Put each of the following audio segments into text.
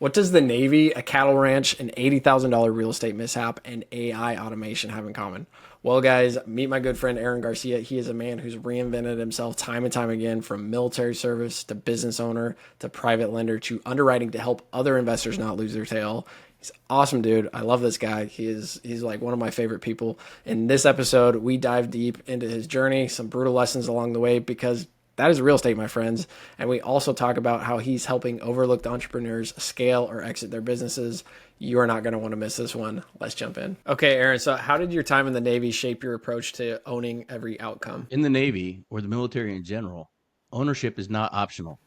What does the Navy, a cattle ranch, an $80,000 real estate mishap, and AI automation have in common? Well, guys, meet my good friend Aaron Garcia. He is a man who's reinvented himself time and time again, from military service to business owner to private lender to underwriting to help other investors not lose their tail. He's awesome, dude. I love this guy. He's like one of my favorite people. In this episode, we dive deep into his journey, some brutal lessons along the way, because that is real estate, my friends. And we also talk about how he's helping overlooked entrepreneurs scale or exit their businesses. You are not going to want to miss this one. Let's jump in. Okay, Aaron. So, how did your time in the Navy shape your approach to owning every outcome? In the Navy or the military in general, ownership is not optional.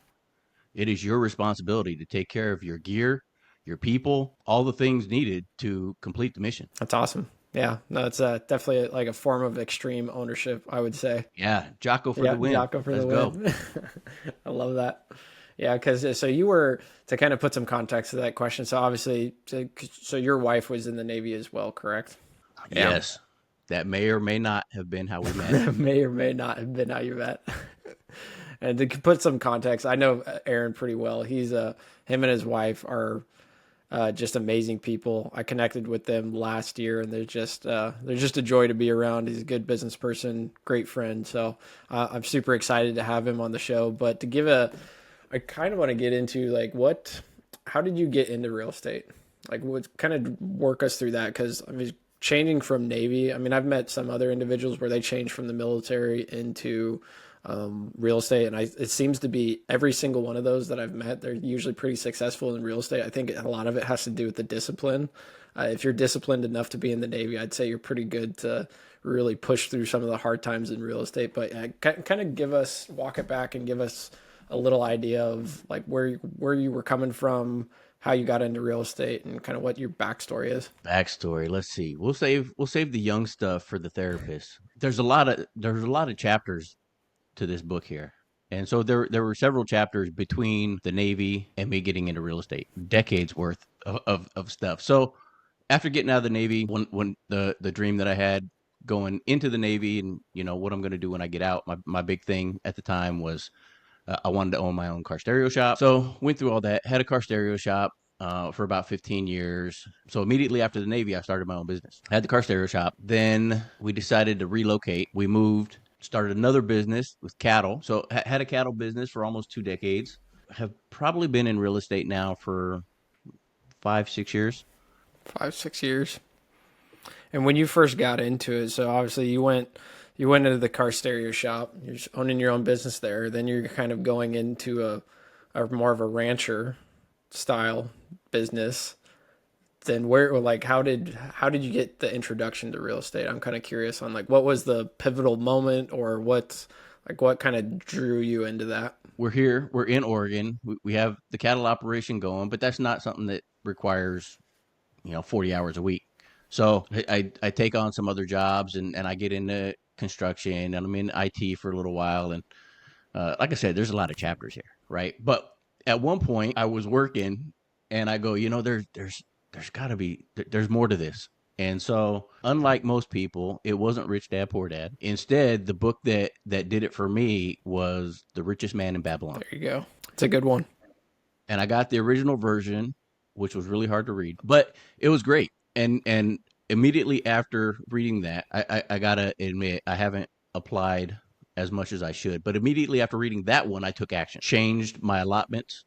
It is your responsibility to take care of your gear, your people, all the things needed to complete the mission. That's awesome. Yeah, no, it's definitely like a form of extreme ownership, I would say. Yeah, Jocko for Yeah, the win. Jocko for Let's the go. win. I love that. Yeah, because so you were, to kind of put some context to that question. So obviously, so your wife was in the Navy as well, correct? Yeah. Yes, that may or may not have been how we met. That may or may not have been how you met. And to put some context, I know Aaron pretty well. Him and his wife are just amazing people. I connected with them last year, and they're just a joy to be around. He's a good business person, great friend. So I'm super excited to have him on the show. But I kind of want to get into like how did you get into real estate? Like, what kind of work us through that? Because I mean, changing from Navy. I mean, I've met some other individuals where they changed from the military into real estate, and it seems to be every single one of those that I've met, they're usually pretty successful in real estate. I think a lot of it has to do with the discipline. If you're disciplined enough to be in the Navy, I'd say you're pretty good to really push through some of the hard times in real estate. But kind of walk it back and give us a little idea of like where you were coming from, how you got into real estate, and kind of what your backstory is. Backstory. Let's see. We'll save the young stuff for the therapist. There's a lot of chapters to this book here. And so there were several chapters between the Navy and me getting into real estate, decades worth of stuff. So after getting out of the Navy, when the dream that I had going into the Navy and what I'm going to do when I get out, my big thing at the time was I wanted to own my own car stereo shop. So went through all that, had a car stereo shop for about 15 years. So immediately after the Navy, I started my own business. I had the car stereo shop. Then we decided to relocate. We moved, started another business with cattle. So had a cattle business for almost 2 decades. Have probably been in real estate now for 5, 6 years. 5, 6 years. And when you first got into it, so obviously you went into the car stereo shop. You're just owning your own business there. Then you're kind of going into a more of a rancher style business. Then how did you get the introduction to real estate? I'm kind of curious on like what was the pivotal moment, or what kind of drew you into that? We're here. We're in Oregon. We have the cattle operation going, but that's not something that requires 40 hours a week. So I take on some other jobs and I get into construction and I'm in IT for a little while. And like I said, there's a lot of chapters here, right? But at one point I was working and I go, there's got to be, there's more to this. And so, unlike most people, it wasn't Rich Dad Poor Dad. Instead, the book that did it for me was The Richest Man in Babylon. There you go. It's a good one. And I got the original version, which was really hard to read, but it was great. And immediately after reading that, I gotta admit I haven't applied as much as I should. But immediately after reading that one, I took action, changed my allotments.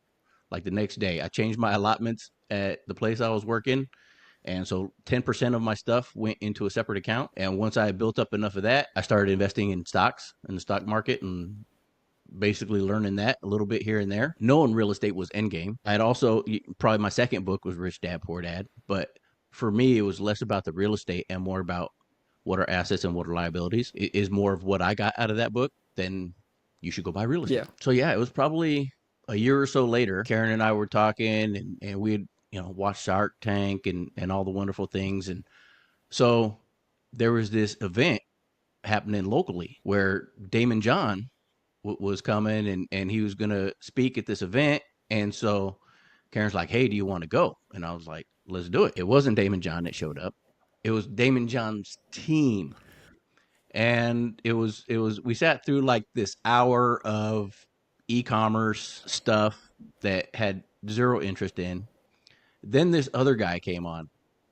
Like the next day, I changed my allotments at the place I was working. And so 10% of my stuff went into a separate account. And once I had built up enough of that, I started investing in stocks in the stock market and basically learning that a little bit here and there. Knowing real estate was endgame. I had also, probably my second book was Rich Dad Poor Dad. But for me, it was less about the real estate and more about what are assets and what are liabilities. It is more of what I got out of that book than you should go buy real estate. Yeah. So yeah, it was probably a year or so later. Karen and I were talking and we had, watched Shark Tank and all the wonderful things. And so there was this event happening locally where Damon John was coming and he was going to speak at this event. And so Karen's like, hey, do you want to go? And I was like, let's do it. It wasn't Damon John that showed up. It was Damon John's team. And we sat through like this hour of e-commerce stuff that had zero interest in. Then this other guy came on,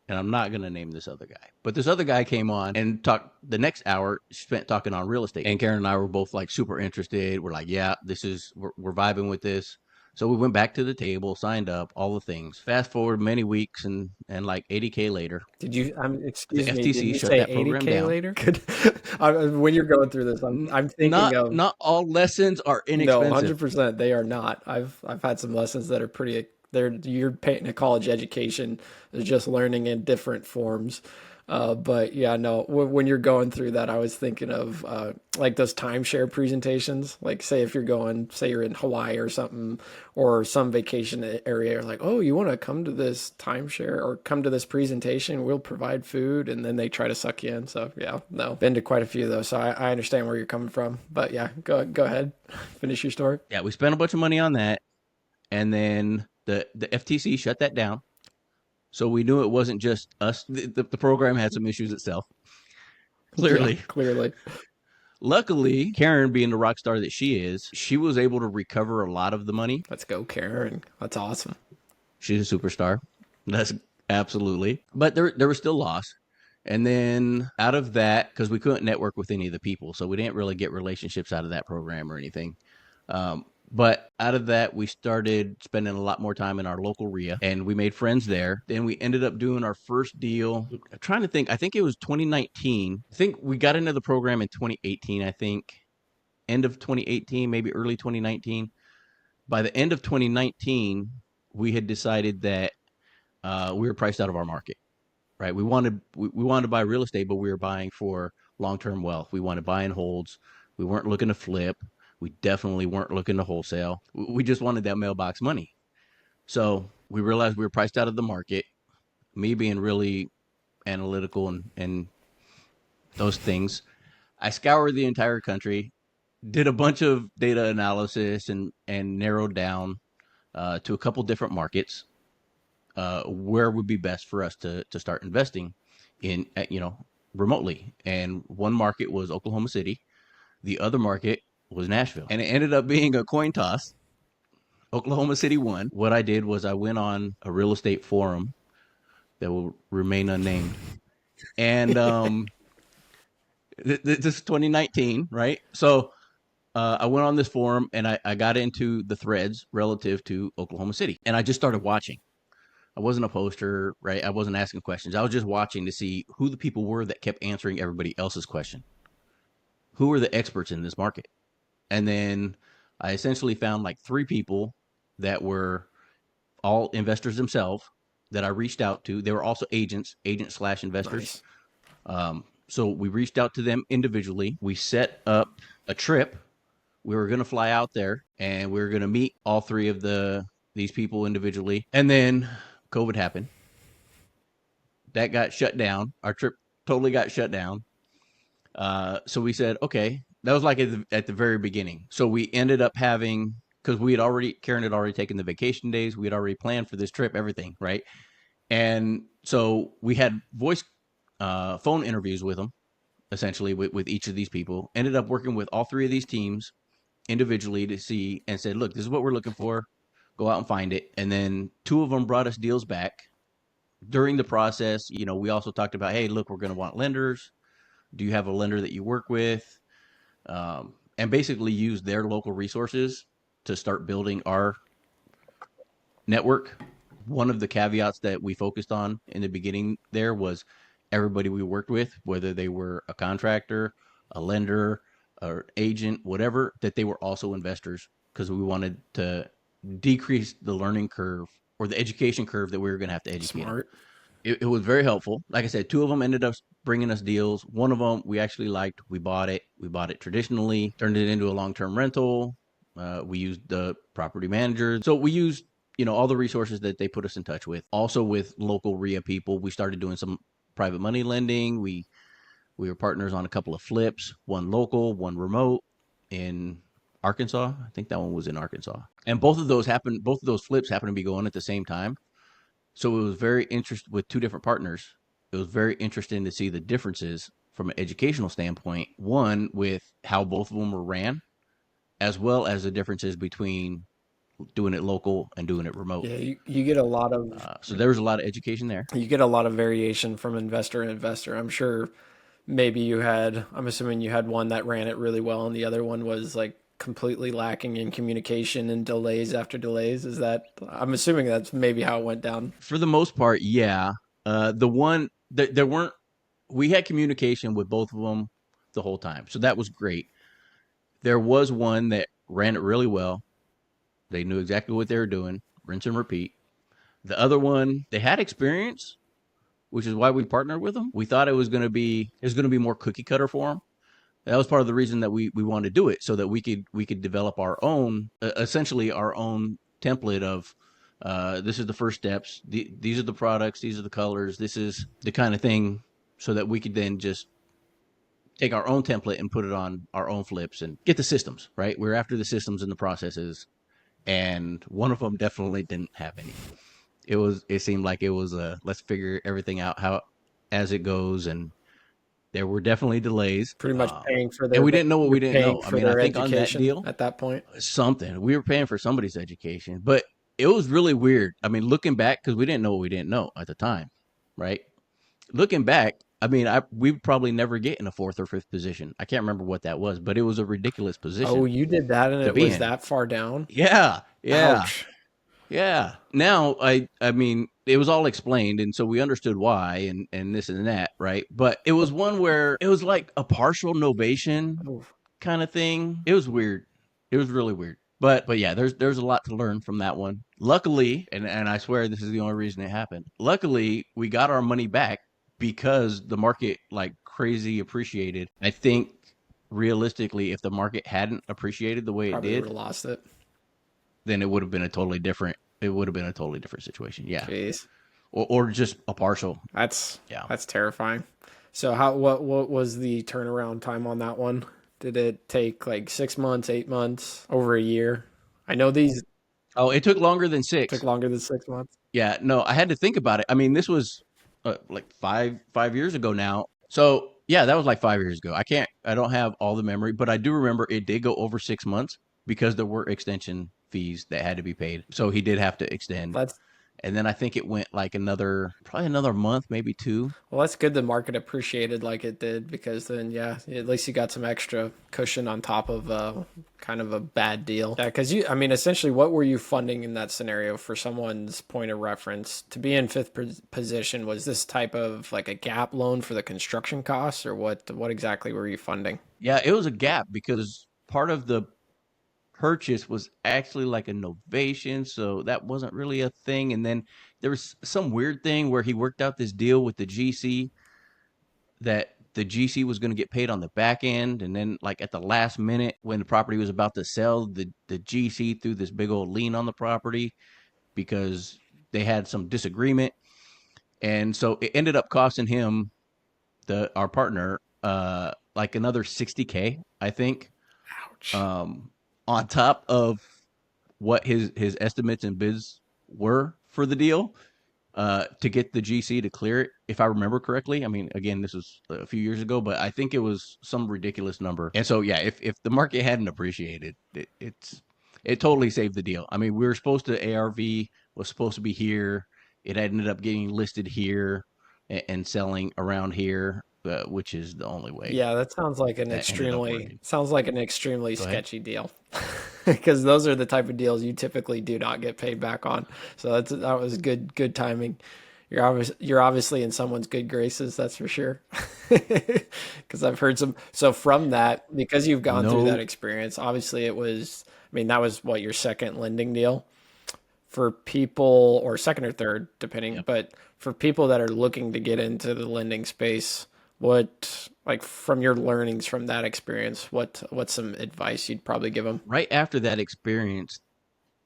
and I'm not going to name this other guy, but this other guy came on and talked the next hour spent talking on real estate. And Karen and I were both like super interested. We're like, yeah, we're vibing with this. So we went back to the table, signed up, all the things. Fast forward many weeks and like 80K later, Did you? the Excuse me. Did FTC you shut say that program 80K down. later? When you're going through this, I'm thinking of Not all lessons are no, inexpensive. 100%. They are not. I've had some lessons that are pretty. You're paying a college education, is just learning in different forms. But yeah, no. When you're going through that, I was thinking of like those timeshare presentations. Like, say if you're going, say you're in Hawaii or something, or some vacation area, like, oh, you want to come to this timeshare or come to this presentation? We'll provide food, and then they try to suck you in. So yeah, no, been to quite a few of those. So I understand where you're coming from. But yeah, go ahead, finish your story. Yeah, we spent a bunch of money on that, and then the FTC shut that down. So we knew it wasn't just us. The program had some issues itself, Yeah, clearly. clearly. Luckily, Karen, being the rock star that she is, she was able to recover a lot of the money. Let's go, Karen. That's awesome. She's a superstar. That's absolutely. But there was still loss. And then out of that, because we couldn't network with any of the people, so we didn't really get relationships out of that program or anything. But out of that, we started spending a lot more time in our local RIA, and we made friends there. Then we ended up doing our first deal. I'm trying to think. I think it was 2019. I think we got into the program in 2018, I think. End of 2018, maybe early 2019. By the end of 2019, we had decided that we were priced out of our market, right? We wanted to buy real estate, but we were buying for long-term wealth. We wanted buy and holds. We weren't looking to flip. We definitely weren't looking to wholesale. We just wanted that mailbox money. So we realized we were priced out of the market. Me being really analytical and those things, I scoured the entire country, did a bunch of data analysis and narrowed down to a couple different markets where would be best for us to start investing in, remotely. And one market was Oklahoma City. The other market was Nashville. And it ended up being a coin toss. Oklahoma City won. What I did was I went on a real estate forum that will remain unnamed. And this is 2019, right? So I went on this forum and I got into the threads relative to Oklahoma City. And I just started watching. I wasn't a poster, right? I wasn't asking questions. I was just watching to see who the people were that kept answering everybody else's question. Who are the experts in this market? And then I essentially found like 3 people that were all investors themselves that I reached out to. They were also agents slash investors. Nice. So we reached out to them individually. We set up a trip. We were going to fly out there and we were going to meet all 3 of these people individually. And then COVID happened. That got shut down. Our trip totally got shut down. So we said, okay, that was like at the very beginning. So we ended up having, because Karen had already taken the vacation days. We had already planned for this trip, everything, right? And so we had phone interviews with them, essentially with each of these people. Ended up working with all 3 of these teams individually to see and said, look, this is what we're looking for. Go out and find it. And then 2 of them brought us deals back. During the process, we also talked about, hey, look, we're going to want lenders. Do you have a lender that you work with? And basically use their local resources to start building our network. One of the caveats that we focused on in the beginning there was everybody we worked with, whether they were a contractor, a lender, or agent, whatever, that they were also investors, because we wanted to decrease the learning curve or the education curve that we were going to have to educate. Smart. It was very helpful. Like I said, 2 of them ended up bringing us deals. One of them we actually liked. We bought it. We bought it traditionally, turned it into a long-term rental. We used the property manager. So we used, all the resources that they put us in touch with. Also with local RIA people, we started doing some private money lending. We were partners on a couple of flips, one local, one remote in Arkansas. I think that one was in Arkansas. And both of those flips happened to be going at the same time. So it was very interesting with 2 different partners. It was very interesting to see the differences from an educational standpoint. One, with how both of them were ran, as well as the differences between doing it local and doing it remote. Yeah, you get a lot of So there was a lot of education there. variation from investor to investor. I'm sure maybe I'm assuming you had one that ran it really well and the other one was like completely lacking in communication and delays after delays. I'm assuming that's maybe how it went down. For the most part, yeah. The one that there weren't, we had communication with both of them the whole time, so that was great. There was one that ran it really well. They knew exactly what they were doing, rinse and repeat. The other one, they had experience, which is why we partnered with them. We thought it was going to be more cookie cutter for them. That was part of the reason that we wanted to do it, so that we could develop our own, essentially our own template of this is the first steps. These are the products. These are the colors. This is the kind of thing, so that we could then just take our own template and put it on our own flips and get the systems right. We're after the systems and the processes, and one of them definitely didn't have any. It seemed like it was let's figure everything out how as it goes, and there were definitely delays. Pretty much paying for And their we didn't know what we didn't paying know. I for mean, I their think on that education deal, at that point. something we were paying for somebody's education, but it was really weird. I mean, looking back, because we didn't know what we didn't know at the time, right? Looking back, I mean, we probably never get in a fourth or fifth position. I can't remember what that was, but it was a ridiculous Oh, position you did that and to it be was in. that far down? Yeah, yeah. Ouch. Yeah. Now I mean it was all explained, and so we understood why and this and that, right? But it was one where it was like a partial novation Oh, kind of thing. It was weird. It was really weird. But yeah, there's a lot to learn from that one. Luckily, and I swear this is the only reason it happened. Luckily, we got our money back because the market like crazy appreciated. I think realistically, if the market hadn't appreciated the way it probably would did, have lost it. then it would have been a totally different. It would have been a totally different situation. Yeah, Jeez. or just a partial. That's Yeah. that's terrifying. So what was the turnaround time on that one? Did it take like 6 months, 8 months, over a year? I know these Oh, it took longer than took 6. longer than 6 months. Yeah, no, I had to think about it. I mean, this was like five years ago now. So yeah, that was like 5 years ago. I don't have all the memory, but I do remember it did go over 6 months because there were extension fees that had to be paid. So he did have to extend. That's And then I think it went like probably another month, maybe 2. well, that's good the market appreciated like it did because then yeah, at least you got some extra cushion on top of kind of a bad deal. Yeah, because I mean, essentially, what were you funding in that scenario for someone's point of reference to be in fifth position? Was this type of like a gap loan for the construction costs, or what exactly were you funding? Yeah, it was a gap because part of the purchase was actually like a novation, so that wasn't really a thing. And then there was some weird thing where he worked out this deal with the GC that the GC was going to get paid on the back end, and then like at the last minute when the property was about to sell, the GC threw this big old lien on the property because they had some disagreement, and so it ended up costing him our partner like another 60K, I think, Ouch. on top of what his estimates and bids were for the deal, to get the GC to clear it, if I remember correctly. I mean, again, this was a few years ago, but I think it was some ridiculous number. And so, yeah, if the market hadn't appreciated, it totally saved the deal. I mean, we were supposed to ARV was supposed to be here. It ended up getting listed here and selling around here, which is the only way Yeah, that sounds like an that ended up extremely working. Go ahead. sketchy deal. Because those are the type of deals you typically do not get paid back on. So that was good timing. You're obviously in someone's good graces, that's for sure. Because I've heard some. So from that, because you've gone through that No, experience, obviously it was. I mean, that was what your second lending deal for people, or second or third, depending. yep. But for people that are looking to get into the lending space, what like from your learnings from that experience, what's some advice you'd probably give them? Right after that experience,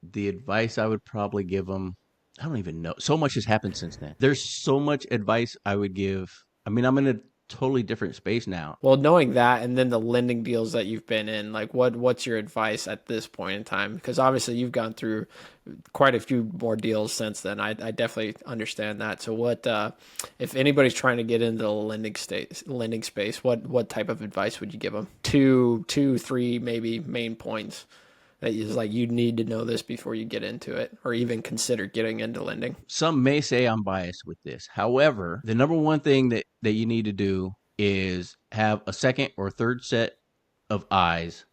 the advice I would probably give them, I don't even know. So much has happened since then. There's so much advice I would give. I mean, I'm in a totally different space now. Well, knowing that, and then the lending deals that you've been in, like what's your advice at this point in time? Because obviously you've gone through quite a few more deals since then. I definitely understand that. So if anybody's trying to get into the lending space, what type of advice would you give them? Two, three, maybe main points that is like you need to know this before you get into it or even consider getting into lending? Some may say I'm biased with this. However, the number one thing that you need to do is have a second or third set of eyes,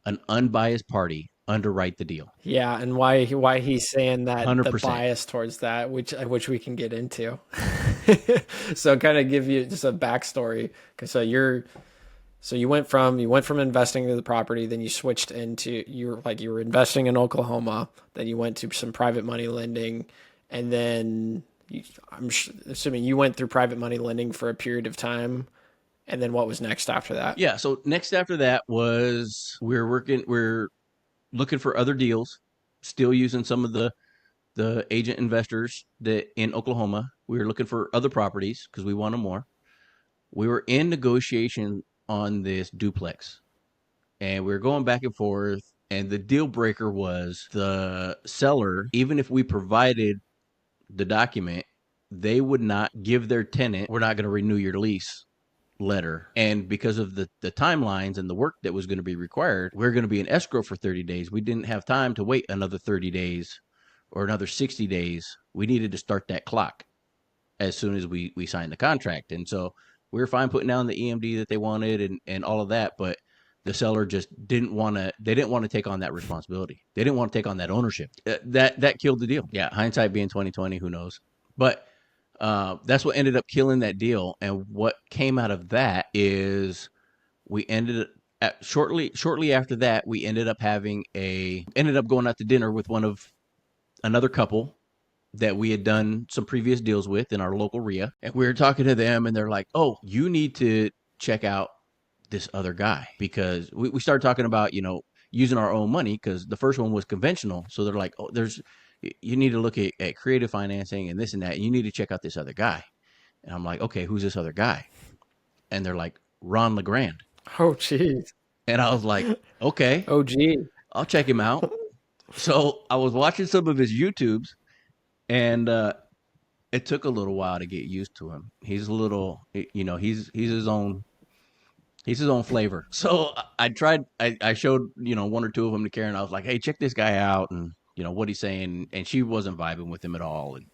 an unbiased party underwrite the deal. Yeah, and why he's saying that the 100%. bias towards that, which we can get into. So kind of give you just a backstory, because you went from investing in the property, then you switched into you were investing in Oklahoma, then you went to some private money lending, and then I'm assuming you went through private money lending for a period of time, and then what was next after that? Yeah. So next after that was we're looking for other deals, still using some of the agent investors that in Oklahoma. We were looking for other properties because we wanted more. We were in negotiation on this duplex, and we were going back and forth. And the deal breaker was the seller, even if we provided the document, they would not give their tenant, we're not going to renew your lease letter. And because of the timelines and the work that was going to be required, we're going to be in escrow for 30 days. We didn't have time to wait another 30 days or another 60 days. We needed to start that clock as soon as we signed the contract. And so we were fine putting down the EMD that they wanted and all of that, but the seller just didn't want to take on that responsibility. They didn't want to take on that ownership. That killed the deal. Yeah, hindsight being 2020, who knows? But that's what ended up killing that deal. And what came out of that is we ended at shortly after that, we ended up going out to dinner with another couple that we had done some previous deals with in our local RIA. And we were talking to them, and they're like, "Oh, you need to check out this other guy," because we started talking about, using our own money, because the first one was conventional. So they're like, "Oh, you need to look at creative financing and this and that. And you need to check out this other guy." And I'm like, "Okay, who's this other guy?" And they're like, "Ron LeGrand." Oh, geez. And I was like, "Okay, Oh, gee. I'll check him out." So I was watching some of his YouTubes, and it took a little while to get used to him. He's a little, he's his own. He's his own flavor. So I showed, one or two of them to Karen. I was like, "Hey, check this guy out," and what he's saying. And she wasn't vibing with him at all. And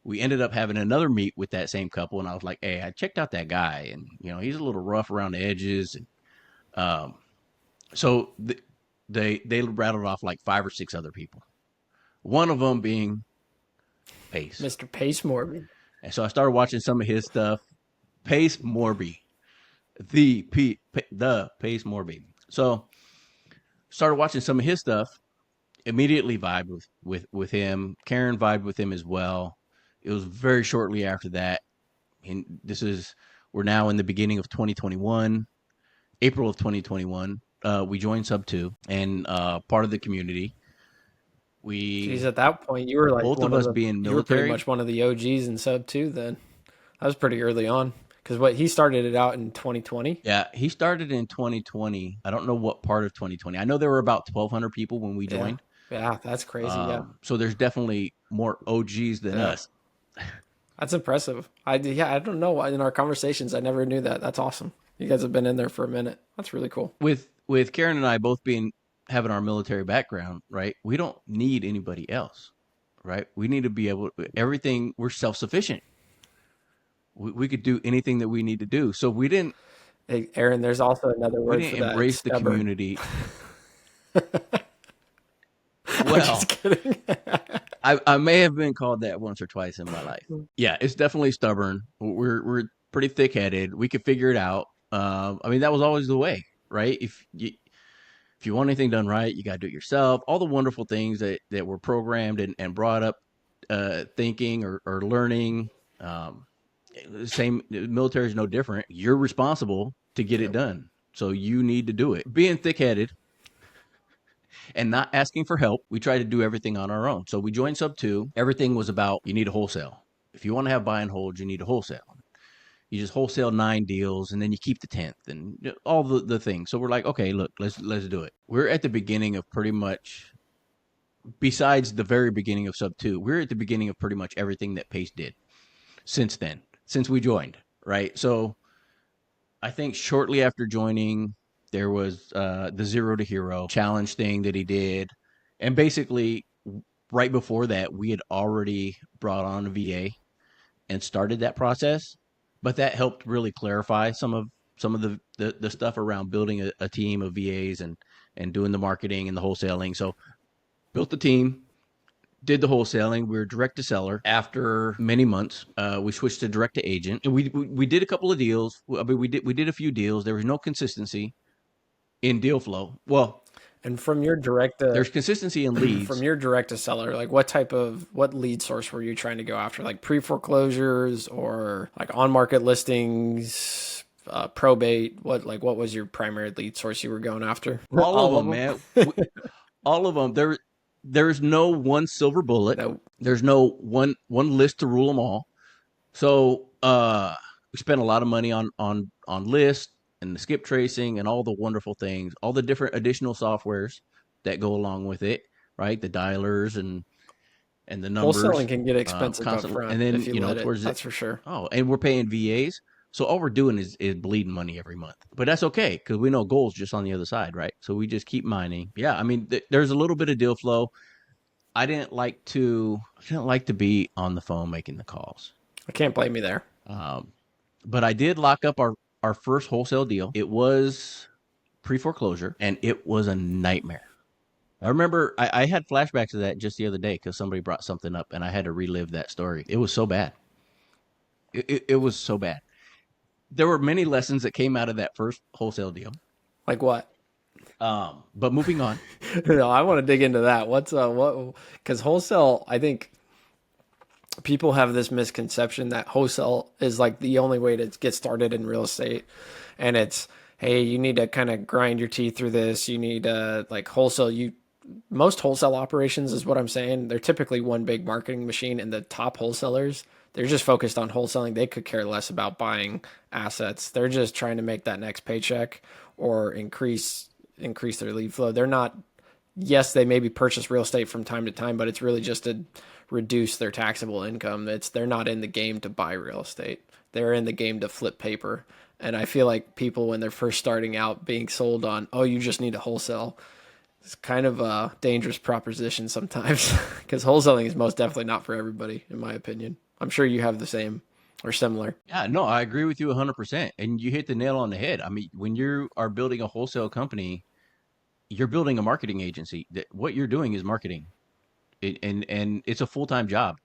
we ended up having another meet with that same couple. And I was like, "Hey, I checked out that guy, and he's a little rough around the edges." And so they rattled off like 5 or 6 other people. One of them being Pace. Mr. Pace Morby. And so I started watching some of his stuff. Pace Morby. The Pace Morby. So started watching some of his stuff. Immediately vibed with him. Karen vibed with him as well. It was very shortly after that. And we're now in the beginning of 2021, April of 2021. We joined Sub 2 and part of the community. Geez, at that point, you were like both of us being you were pretty military. much one of the OGs in Sub 2 then. That was pretty early on. Because he started it out in 2020. Yeah, he started in 2020. I don't know what part of 2020. I know there were about 1,200 people when we joined. Yeah, that's crazy. Yeah. So there's definitely more OGs than us. That's impressive. I don't know. In our conversations, I never knew that. That's awesome. You guys have been in there for a minute. That's really cool. With Karen and I both having our military background, right? We don't need anybody else, right? We need to be everything. We're self-sufficient. We could do anything that we need to do. So we didn't. Hey, Aaron, there's also another word We didn't for that. embrace the Stubborn. community. I'm Well, just kidding. I may have been called that once or twice in my life. Yeah, it's definitely stubborn. We're pretty thick-headed. We could figure it out. That was always the way, right? If you want anything done right, you got to do it yourself. All the wonderful things that were programmed and brought up, thinking or learning. Same, military is no different. You're responsible to get it done. So you need to do it. Being thick-headed and not asking for help, we tried to do everything on our own. So we joined Sub 2. Everything was about, you need a wholesale. If you want to have buy and hold, you need a wholesale. You just wholesale 9 deals, and then you keep the 10th and all the things. So we're like, okay, look, let's do it. We're at the beginning of pretty much, besides the very beginning of Sub 2, we're at the beginning of pretty much everything that Pace did since then. Since we joined, right? So I think shortly after joining, There was the Zero to Hero challenge thing that he did. And basically, right before that, we had already brought on a VA and started that process. But that helped really clarify some of the stuff around building a team of VAs and doing the marketing and the wholesaling. So built the team, did the wholesaling. We were direct to seller. After many months, we switched to direct to agent, and we did a couple of deals. I mean, we did a few deals. There was no consistency in deal flow. Well, And from your direct to there's consistency in from leads. your direct to seller, like what lead source were you trying to go after? Like pre foreclosures or like on market listings, probate? What was your primary lead source you were going after? All of All of them, them? man. All of them. There's no one silver bullet. No. There's no one list to rule them all. So we spent a lot of money on lists and the skip tracing and all the wonderful things, all the different additional softwares that go along with it, right? The dialers and the Wholesaling numbers, can get expensive up constantly. front And then if you let it. towards it, That's for sure. oh, and we're paying VAs. So all we're doing is bleeding money every month. But that's okay because we know gold's just on the other side, right? So we just keep mining. Yeah, I mean, there's a little bit of deal flow. I didn't like to be on the phone making the calls. I can't blame you there. Um, but I did lock up our first wholesale deal. It was pre foreclosure, and it was a nightmare. I remember I had flashbacks of that just the other day because somebody brought something up, and I had to relive that story. It was so bad. It was so bad. There were many lessons that came out of that first wholesale deal. Like what? But moving on, No, I want to dig into that. What's what? Because wholesale, I think people have this misconception that wholesale is like the only way to get started in real estate, and it's hey, you need to kind of grind your teeth through this. You need like wholesale. Most wholesale operations is what I'm saying. They're typically one big marketing machine, and the top wholesalers, they're just focused on wholesaling. They could care less about buying assets. They're just trying to make that next paycheck or increase their lead flow. They're not, yes, they maybe purchase real estate from time to time, but it's really just to reduce their taxable income. They're not in the game to buy real estate. They're in the game to flip paper. And I feel like people when they're first starting out being sold on, oh, you just need to wholesale, it's kind of a dangerous proposition sometimes because wholesaling is most definitely not for everybody, in my opinion. I'm sure you have the same or similar. yeah, no, I agree with you 100%. And you hit the nail on the head. I mean, when you are building a wholesale company, you're building a marketing agency. What you're doing is marketing. And it's a full-time job.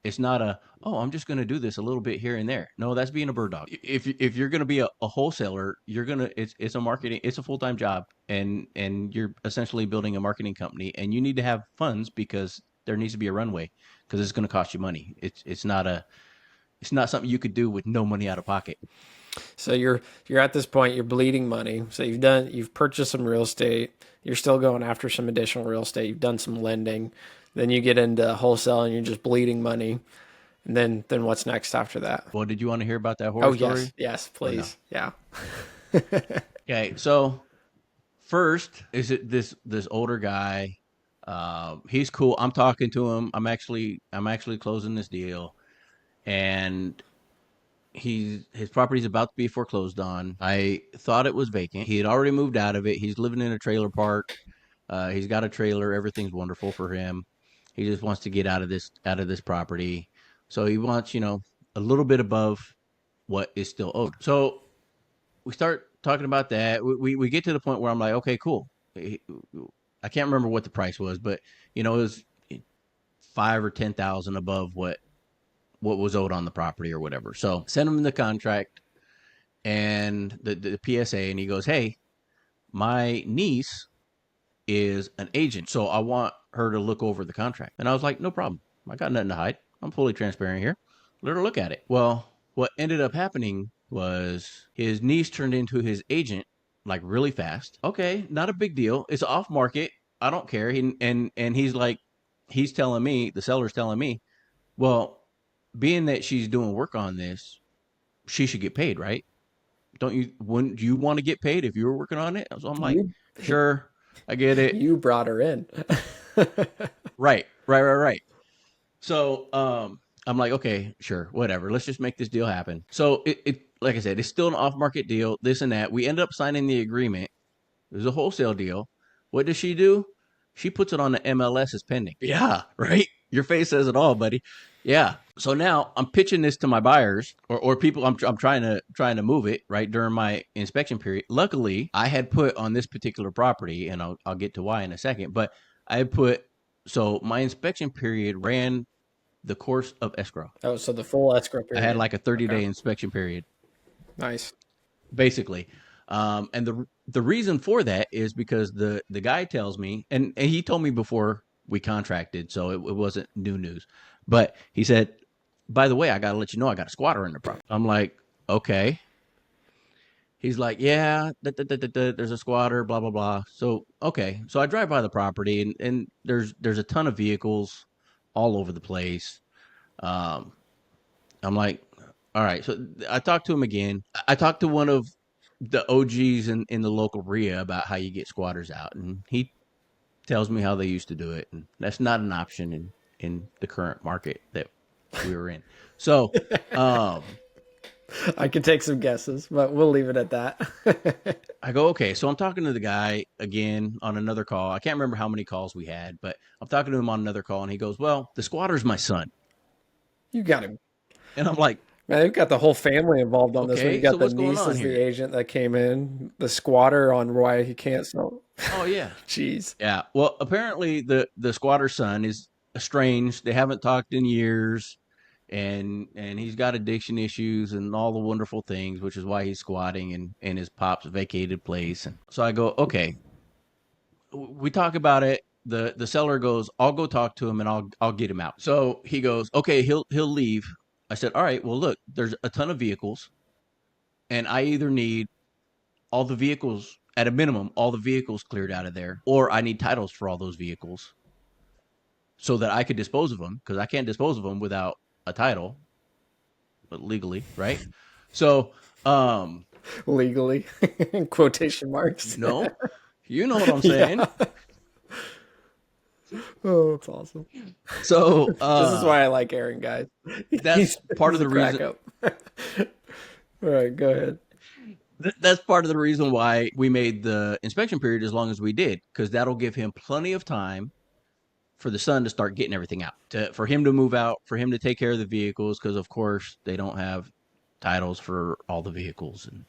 It's not I'm just going to do this a little bit here and there. No, that's being a bird dog. If you're going to be a wholesaler, it's a marketing, it's a full-time job, and you're essentially building a marketing company, and you need to have funds because there needs to be a runway because it's going to cost you money. It's not something you could do with no money out of pocket. So you're at this point, you're bleeding money. So you've purchased some real estate. You're still going after some additional real estate. You've done some lending. Then you get into wholesale and you're just bleeding money. And then what's next after that? Well, did you want to hear about that Oh horror yes, story? yes, Or no? please. Yeah. Okay, so first is it this older guy. He's cool. I'm talking to him. I'm actually closing this deal, and his property's about to be foreclosed on. I thought it was vacant. He had already moved out of it. He's living in a trailer park. He's got a trailer. Everything's wonderful for him. He just wants to get out of this property. So he wants, a little bit above what is still owed. So we start talking about that. We get to the point where I'm like, okay, cool. I can't remember what the price was, but it was 5 or 10,000 above what was owed on the property or whatever. So send him the contract and the PSA, and he goes, "Hey, my niece is an agent, so I want her to look over the contract." And I was like, "No problem. I got nothing to hide. I'm fully transparent here. Let her look at it." Well, what ended up happening was his niece turned into his agent like really fast. Okay, not a big deal. It's off market. I don't care. And he's like, he's telling me, the seller's telling me, well, being that she's doing work on this, she should get paid, right? Wouldn't you want to get paid if you were working on it? So I'm like, You sure, I get it. you brought her in. Right, right, right, right. So I'm like, okay, sure, whatever. Let's just make this deal happen. So it like I said, it's still an off market deal, this and that. We ended up signing the agreement, It was a wholesale deal. What does she do? She puts it on the MLS as pending. Yeah, right. Your face says it all, buddy. Yeah. So now I'm pitching this to my buyers or people I'm trying to move it right during my inspection period. Luckily, I had put on this particular property, and I'll get to why in a second, but I had put so my inspection period ran the course of escrow. Oh, so the full escrow I had period. like a 30-day Okay. inspection period, Nice. basically. And the reason for that is because the guy tells me, and he told me before we contracted, so it wasn't new news. But he said, by the way, I got to let you know I got a squatter in the property. I'm like, okay. He's like, yeah, there's a squatter, blah, blah, blah. So, okay. So I drive by the property, and there's a ton of vehicles all over the place. Um, I'm like, all right. So I talked to him again. I talked to one of the OGs in the local RIA about how you get squatters out, and he tells me how they used to do it, and that's not an option in the current market that we were in. So, I could take some guesses, but we'll leave it at that. I go, okay. So I'm talking to the guy again on another call. I can't remember how many calls we had, but I'm talking to him on another call, and he goes, well, the squatter's my son. You got him. And I'm like, Man, they've got the whole family involved on this one. You okay, so got the what's going niece on as the here? agent that came in, the squatter on why he can't sell. Oh, yeah. Jeez. Yeah. Well, apparently the squatter's son is estranged. They haven't talked in years, and he's got addiction issues and all the wonderful things, which is why he's squatting in his pop's vacated place. And so I go, okay. We talk about it. The seller goes, I'll go talk to him and I'll get him out. So he goes, okay, he'll leave. I said, all right, well, look, there's a ton of vehicles, and I either need all the vehicles, at a minimum, all the vehicles cleared out of there, or I need titles for all those vehicles so that I could dispose of them, because I can't dispose of them without a title, but legally, right? So, Legally, in quotation marks. no, you know what I'm saying. Yeah. Oh, that's awesome. So, This is why I like Aaron, guys. that's part of He's the a crack reason. up. All right, go ahead. That's part of the reason why we made the inspection period as long as we did, because that'll give him plenty of time for the son to start getting everything out, for him to move out, for him to take care of the vehicles, because of course they don't have titles for all the vehicles, and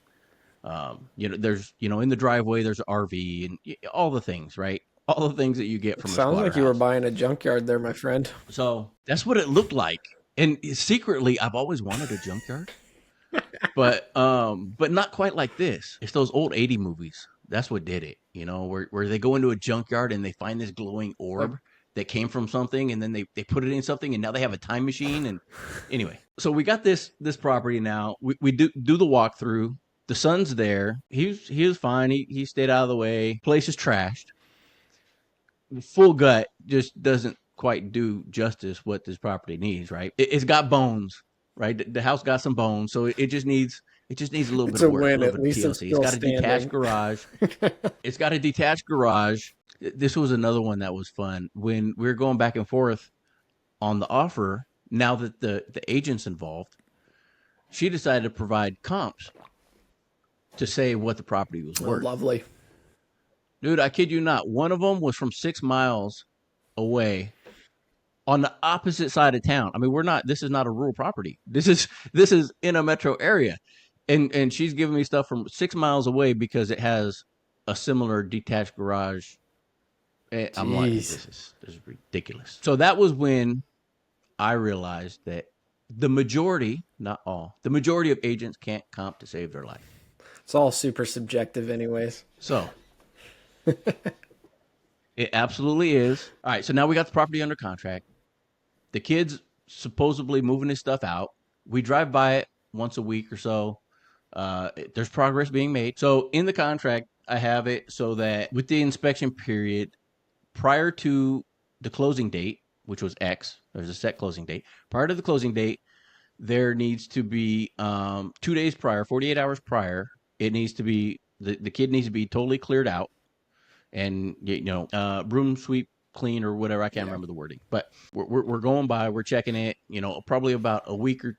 there's in the driveway there's an RV and all the things, right? All the things that you get from a Sounds squatter like you were house. buying a junkyard there, my friend. So that's what it looked like, and secretly I've always wanted a junkyard. But not quite like this. It's those old 80 movies. That's what did it, where they go into a junkyard and they find this glowing orb that came from something, and then they put it in something, and now they have a time machine. And anyway, so we got this property now. We do the walkthrough. The son's there. He was fine. He stayed out of the way. Place is trashed. Full gut just doesn't quite do justice what this property needs, right? It's got bones, right? The house got some bones, so it just needs a little It's bit of a work, a win. little At bit of least it's TLC. It's still got a detached standing. garage. It's got a detached garage. This was another one that was fun when we were going back and forth on the offer. Now that the agent's involved, she decided to provide comps to say what the property was Oh, worth. lovely. Dude, I kid you not. One of them was from 6 miles away on the opposite side of town. I mean, this is not a rural property. This is in a metro area. And she's giving me stuff from 6 miles away because it has a similar detached garage. I'm like, this is ridiculous. So that was when I realized that the majority, not all, the majority of agents can't comp to save their life. It's all super subjective, anyways. So it absolutely is. All right, so now we got the property under contract. The kid's supposedly moving his stuff out. We drive by it once a week or so. There's progress being made. So in the contract, I have it so that with the inspection period, prior to the closing date, which was X, there's a set closing date. Prior to the closing date, there needs to be 2 days prior, 48 hours prior. It needs to be the kid needs to be totally cleared out, and broom, sweep, clean, or whatever. I can't remember the wording, but we're going by, we're checking it. Probably about a week or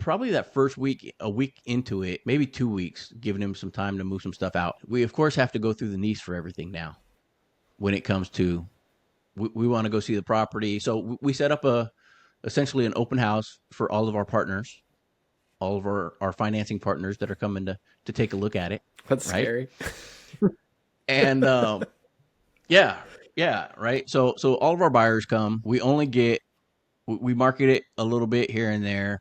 probably that first week, a week into it, maybe 2 weeks, giving him some time to move some stuff out. We, of course, have to go through the niece for everything now when it comes to, we want to go see the property. So we set up essentially an open house for all of our partners, all of our financing partners that are coming to take a look at it. That's right? scary. And yeah, right. So all of our buyers come. We market it a little bit here and there.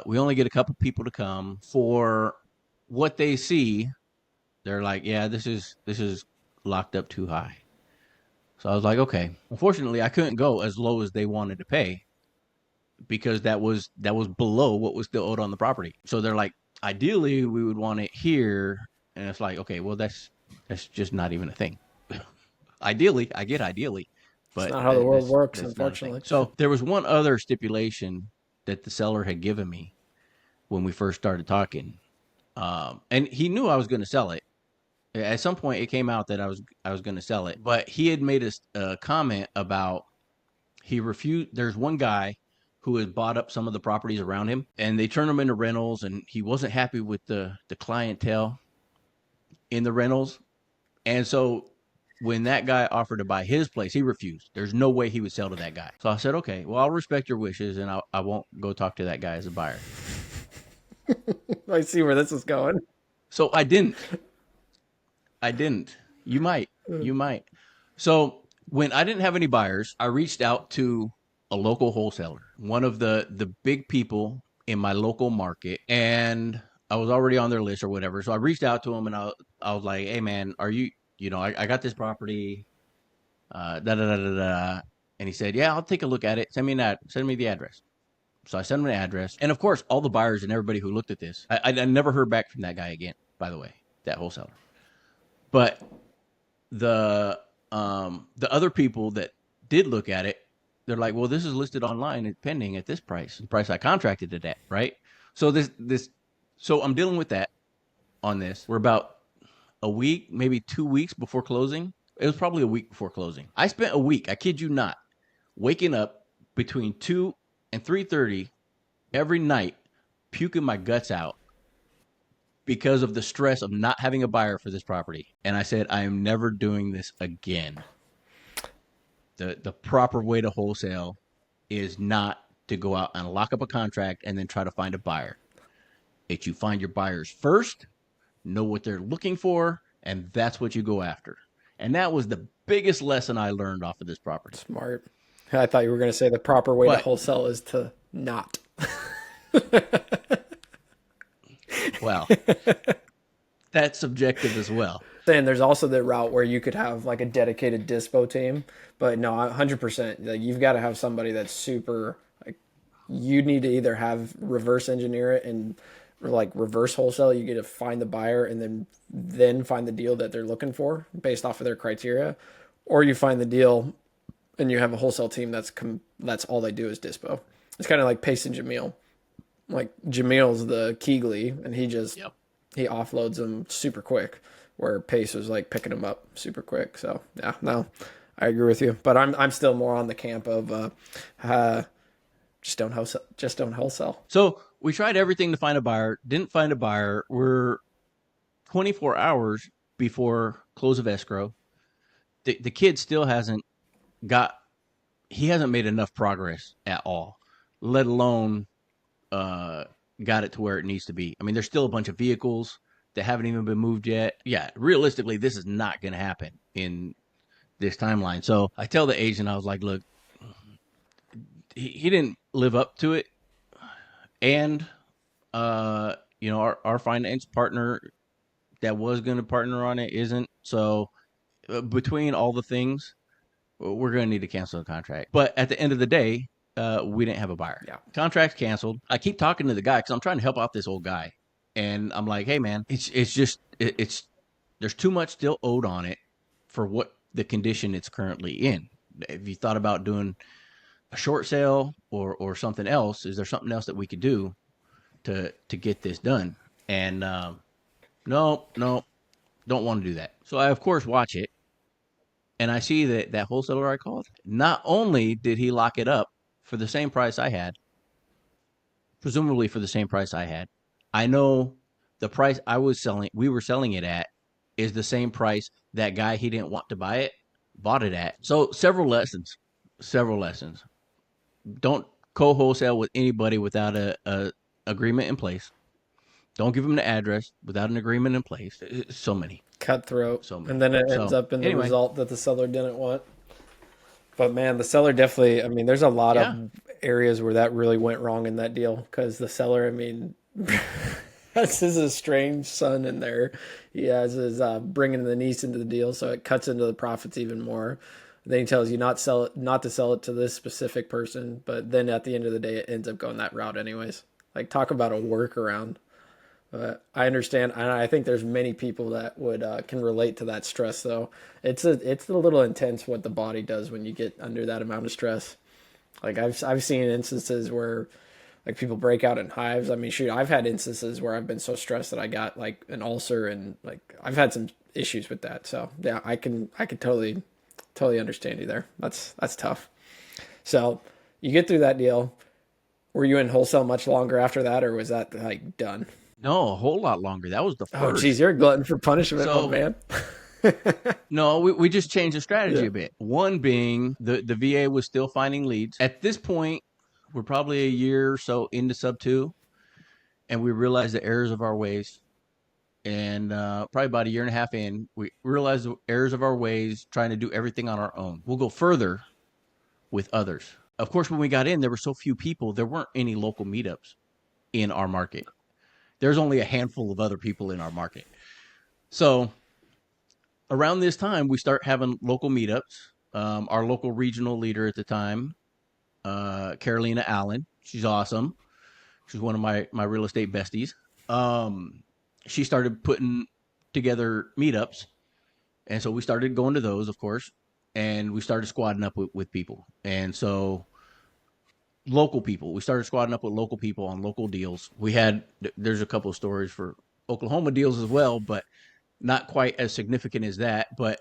We only get a couple people to come. For what they see, they're like, yeah, this is locked up too high. So I was like, okay. Unfortunately, I couldn't go as low as they wanted to pay because that was below what was still owed on the property. So they're like, ideally, we would want it here, and it's like, okay, well, that's just not even a thing. Ideally, I get ideally, but It's not how the world works, that's not a thing. unfortunately. So there was one other stipulation that the seller had given me when we first started talking, and he knew I was going to sell it. At some point, it came out that I was going to sell it, but he had made a comment about he refused. There's one guy who had bought up some of the properties around him, and they turned them into rentals, and he wasn't happy with the clientele in the rentals, and so when that guy offered to buy his place, he refused. There's no way he would sell to that guy. So I said, okay, well, I'll respect your wishes, and I won't go talk to that guy as a buyer. I see where this is going. So I didn't. You might. So when I didn't have any buyers, I reached out to a local wholesaler, one of the big people in my local market, and I was already on their list or whatever. So I reached out to him, and I was like, hey, man, are you, I got this property, da da da da da. And he said, yeah, I'll take a look at it. Send me the address. So I sent him the address. And of course, all the buyers and everybody who looked at this, I never heard back from that guy again, by the way, that wholesaler. But the other people that did look at it, they're like, well, this is listed online and pending at this price, the price I contracted it at, right? So so I'm dealing with that on this. We're about a week, maybe 2 weeks before closing. It was probably a week before closing. I spent a week, I kid you not, waking up between 2 and 3:30 every night, puking my guts out because of the stress of not having a buyer for this property. And I said, I am never doing this again. The proper way to wholesale is not to go out and lock up a contract and then try to find a buyer. It's you find your buyers first, know what they're looking for, and that's what you go after. And that was the biggest lesson I learned off of this property. Smart. I thought you were going to say the proper way to wholesale is to not. Well, that's subjective as well. And there's also the route where you could have like a dedicated dispo team, but no, 100%. Like, you've got to have somebody that's super. Like, you need to either have reverse engineer it and like reverse wholesale. You get to find the buyer and then find the deal that they're looking for based off of their criteria, or you find the deal and you have a wholesale team that's all they do is dispo. It's kind of like Pace and Jamil. Like, Jamil's the Keegley, and he offloads them super quick, where Pace was like picking them up super quick. So yeah, no, I agree with you, but I'm still more on the camp of just don't wholesale. So we tried everything to find a buyer, didn't find a buyer. We're 24 hours before close of escrow. The kid still hasn't made enough progress at all, let alone got it to where it needs to be. I mean, there's still a bunch of vehicles that haven't even been moved yet. Yeah, realistically, this is not going to happen in this timeline. So I tell the agent, I was like, look, he didn't live up to it. And, our finance partner that was going to partner on it isn't. So between all the things, we're going to need to cancel the contract. But at the end of the day, we didn't have a buyer. Yeah. Contract's canceled. I keep talking to the guy because I'm trying to help out this old guy. And I'm like, hey, man, there's too much still owed on it for what the condition it's currently in. Have you thought about doing a short sale or something else? Is there something else that we could do to get this done? And no, don't want to do that. So I, of course, watch it. And I see that wholesaler I called, not only did he lock it up for the same price I had, presumably for the same price I had. I know the price we were selling it at is the same price that guy he didn't want to buy it bought it at. So several lessons. Don't co-wholesale with anybody without a agreement in place. Don't give them the address without an agreement in place. So many, Cutthroat. so And many. then it ends So up in the anyway, result that the seller didn't want. But man, the seller definitely, I mean, there's a lot yeah, of areas where that really went wrong in that deal because the seller, I mean, that's his estranged son in there. He has his bringing the niece into the deal, so it cuts into the profits even more. Then he tells you not to sell it to this specific person, but then at the end of the day, it ends up going that route anyways. Like talk about a workaround. I understand, and I think there's many people that would can relate to that stress. Though it's a little intense what the body does when you get under that amount of stress. Like I've seen instances where like people break out in hives. I mean, shoot, I've had instances where I've been so stressed that I got like an ulcer, and like I've had some issues with that. So yeah, I can totally understand you there. That's tough. So you get through that deal. Were you in wholesale much longer after that, or was that like done? no, a whole lot longer. That was the Oh, geez, first. you're a glutton for punishment, oh So man. no, we just changed the strategy Yeah. a bit. One being the VA was still finding leads. At this point, we're probably a year or so into sub two, and we realized the errors of our ways. And probably about a year and a half in, we realized the errors of our ways, trying to do everything on our own. We'll go further with others. Of course, when we got in, there were so few people, there weren't any local meetups in our market. There's only a handful of other people in our market. So around this time, we start having local meetups. Our local regional leader at the time, Carolina Allen, she's awesome. She's one of my real estate besties. Um, she started putting together meetups, and so we started going to those, of course, and we started squadding up with people. And so local people, we started squadding up with local people on local deals. There's a couple of stories for Oklahoma deals as well, but not quite as significant as that. But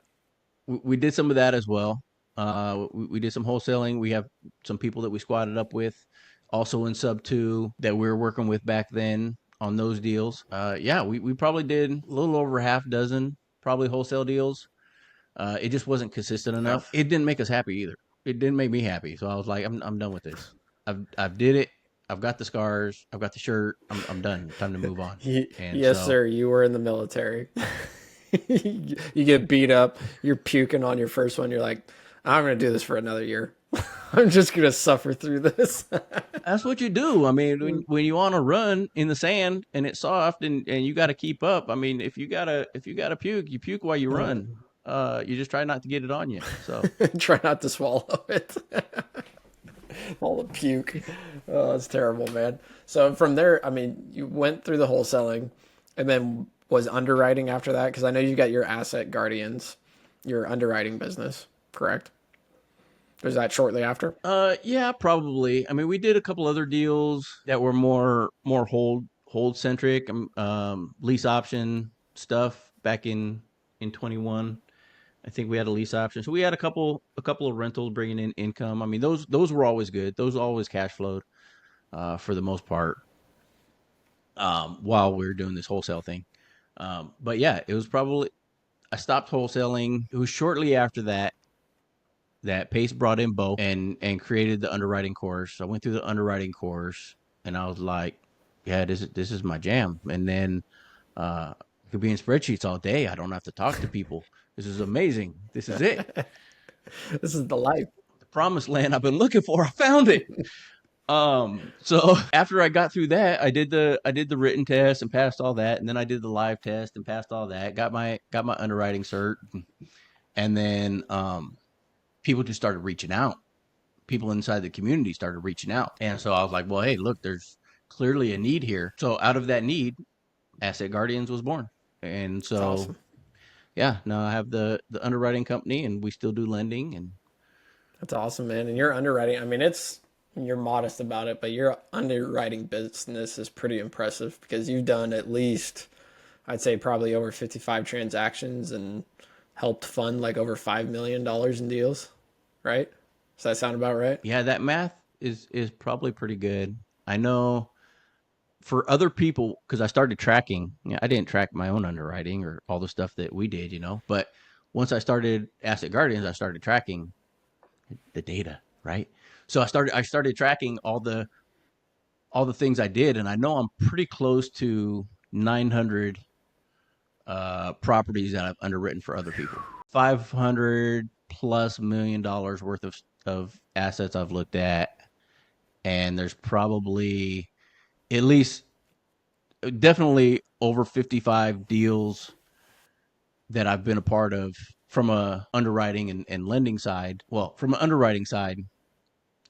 we did some of that as well. We did some wholesaling. We have some people that we squatted up with, also in sub two that we were working with back then on those deals. Yeah, we probably did a little over half dozen probably wholesale deals. It just wasn't consistent Yeah. enough. It didn't make us happy either. It didn't make me happy. So I was like, I'm done with this. I've did it. I've got the scars. I've got the shirt. I'm done. Time to move on. And Yes, so sir. You were in the military. You get beat up. You're puking on your first one. You're like, I'm going to do this for another year. I'm just going to suffer through this. that's what you do. I mean, when you on a run in the sand and it's soft and you got to keep up. I mean, if you gotta puke, you puke while you run. You just try not to get it on you. So Try not to swallow it. All the puke. Oh, that's terrible, man. So from there, I mean, you went through the wholesaling and then was underwriting after that? Because I know you got your asset guardians, your underwriting business, correct? Was that shortly after? yeah, probably. I mean, we did a couple other deals that were more hold centric, lease option stuff back in 21. I think we had a lease option. So we had a couple of rentals bringing in income. I mean, those were always good. Those always cash flowed for the most part while we were doing this wholesale thing. But yeah, it was probably I stopped wholesaling. It was shortly after that Pace brought in Bo and created the underwriting course. I went through the underwriting course and I was like, yeah, this is my jam. And then I could be in spreadsheets all day. I don't have to talk to people. This is amazing. This is it. This is the life. The promised land I've been looking for. I found it. So after I got through that, I did the written test and passed all that, and then I did the live test and passed all that. Got my underwriting cert, and then people just started reaching out. People inside the community started reaching out, and so I was like, well, hey, look, there's clearly a need here. So out of that need, Asset Guardians was born, and It's so awesome. yeah, now I have the underwriting company, and we still do lending, and That's awesome, man. And your underwriting, I mean, you're modest about it, but your underwriting business is pretty impressive because you've done at least, I'd say probably over 55 transactions and helped fund like over $5 million in deals, right? Does that sound about right? yeah, that math is probably pretty good. I know for other people, because I started tracking, I didn't track my own underwriting or all the stuff that we did, but once I started Asset Guardians, I started tracking the data, right? So I started tracking all the things I did, and I know I'm pretty close to 900 properties that I've underwritten for other people. 500 plus $1 million worth of assets I've looked at, and there's probably at least definitely over 55 deals that I've been a part of from a underwriting and lending side. Well, from an underwriting side,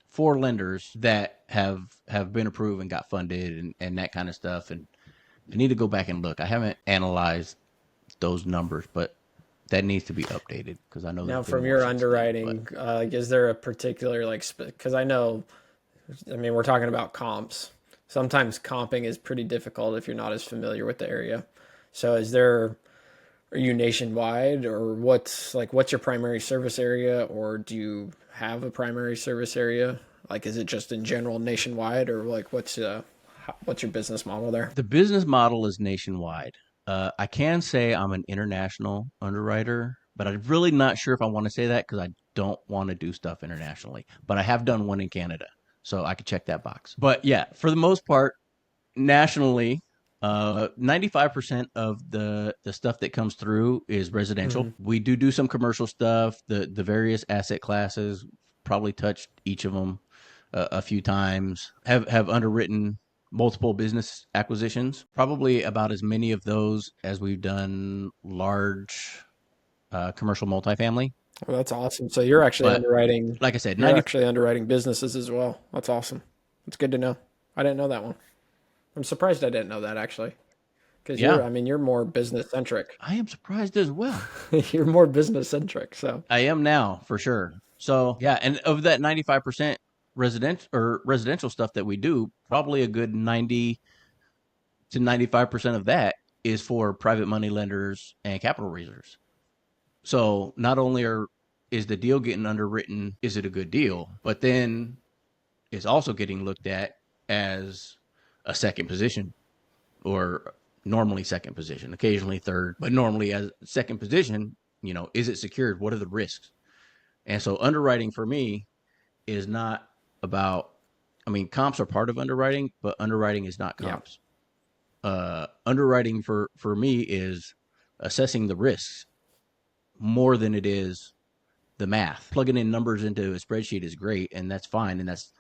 4 lenders that have been approved and got funded and that kind of stuff. And I need to go back and look. I haven't analyzed those numbers, but that needs to be updated because I know Now, there's been from more your since then. But underwriting, is there a particular like? Because I mean, we're talking about comps. Sometimes comping is pretty difficult if you're not as familiar with the area. So, are you nationwide, or what's your primary service area, or do you have a primary service area? Like, is it just in general nationwide, or like what's your business model there? the business model is nationwide. I can say I'm an international underwriter, but I'm really not sure if I want to say that because I don't want to do stuff internationally. But I have done one in Canada, so I could check that box. But yeah, for the most part, nationally, 95% of the stuff that comes through is residential. Hmm. We do some commercial stuff. The various asset classes, probably touched each of them a few times. Have underwritten multiple business acquisitions, probably about as many of those as we've done large commercial multifamily. Well, that's awesome. So you're actually But underwriting. like I said, You're 90. actually underwriting businesses as well. That's awesome. It's good to know. I didn't know that one. I'm surprised I didn't know that actually, because Yeah, I mean, you're more business centric. I am surprised as well. You're more business centric. So, I am now for sure. So yeah, and of that 95% residential stuff that we do, probably a good 90 to 95% of that is for private money lenders and capital raisers. So not only is the deal getting underwritten, is it a good deal, but then it's also getting looked at as a second position, or normally second position, occasionally third, but normally as second position. Is it secured? What are the risks? And so underwriting for me is not about, I mean, comps are part of underwriting, but underwriting is not yeah. comps. Underwriting for me is assessing the risks more than it is the math. Plugging in numbers into a spreadsheet is great, and that's fine, and that's